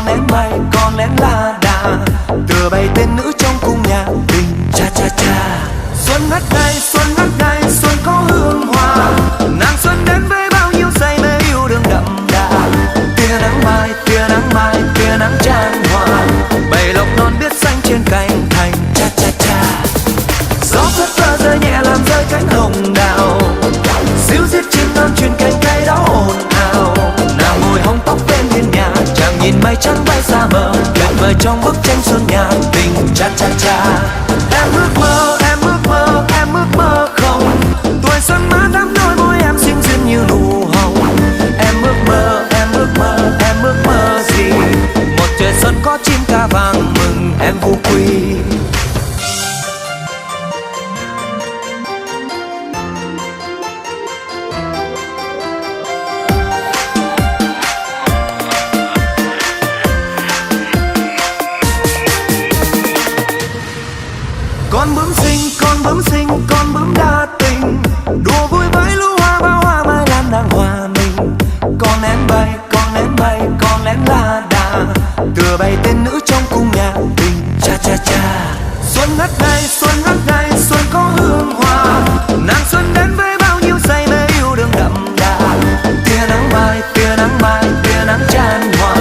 con lén bay, con lén la đà, tựa bày tên nữ trong cung nhà tình. Cha cha cha. Xuân ngất ngây, xuân có hương hoa, nàng xuân đến với bao nhiêu say mê yêu đương đậm đà. Tia nắng mai, tia nắng mai, tia nắng chan hòa, bầy lộc non biết xanh trên cành thành. Cha cha cha. Gió phất phơ rơi nhẹ làm rơi cánh hồng đào, xíu xiết chim non truyền cánh cây đó ồn ào. Nàng ngồi hóng tóc bên hiên nhà, chàng nhìn mây trắng bay xa mờ, tuyệt vời trong bức tranh xuân nhà tình. Cha cha cha. Em ước mơ, em ước mơ, em ước mơ không, tuổi xuân má đắm đôi môi em xinh duyên như nụ hồng. Em ước mơ, em ước mơ, em ước mơ gì? Một trời xuân có chim ca vàng mừng em vô quy. Con bướm xinh, con bướm xinh, con bướm đa tình, đùa vui với lũ hoa bao hoa mai lan đang hòa mình. Con lén bay, con lén bay, con lén la đà, tựa bày tên nữ trong cung nhà tình. Cha cha cha. Xuân ngất ngây, xuân có hương hoa, nàng xuân đến với bao nhiêu say mê yêu đương đậm đà. Tia nắng mai, tia nắng mai, tia nắng chan hòa,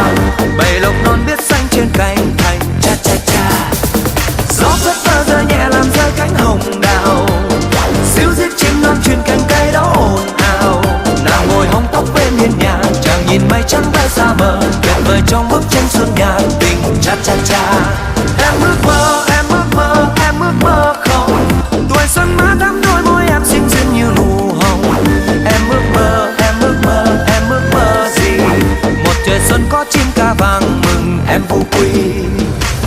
bầy lộc non biết xanh trên cành thành. Cha cha cha. Gió phất phơ rơi nhẹ làm rơi cánh hồng đào, xíu xiết chim non truyền cánh cây đó ồn ào. Nàng ngồi hóng tóc bên hiên nhà, chàng nhìn mây trắng bay xa mờ, tuyệt vời trong bức tranh xuân nhà tình. Cha cha cha. Em ước mơ, em ước mơ, em ước mơ không, tuổi xuân má đắm đôi môi em xinh duyên như nụ hồng. Em ước mơ, em ước mơ, em ước mơ gì? Một trời xuân có chim ca vàng mừng em vô quy.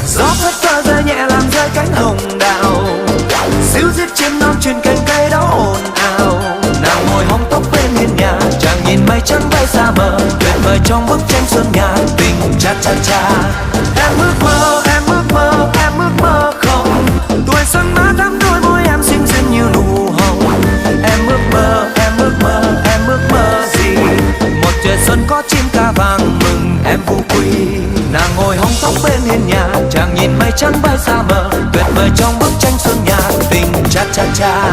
Gió phất phơ rơi nhẹ làm rơi cánh hồng đào, xíu xiết chim non truyền cánh cây đó ồn ào. Nàng ngồi hóng tóc bên hiên nhà, chàng nhìn mây trắng bay xa mờ, tuyệt vời trong bức tranh xuân nhà tình. Cha cha cha. Em ước mơ, em ước mơ, em ước mơ không, tuổi xuân má đắm đôi môi em xinh duyên như nụ hồng. Em ước mơ, em ước mơ, em ước mơ gì? Một trời xuân có chim ca vàng mừng em vô quy. Nàng ngồi hóng tóc bên hiên nhà, chàng nhìn mây trắng bay xa mờ, tuyệt vời trong bức tranh xuân nhà tình. Cha cha cha.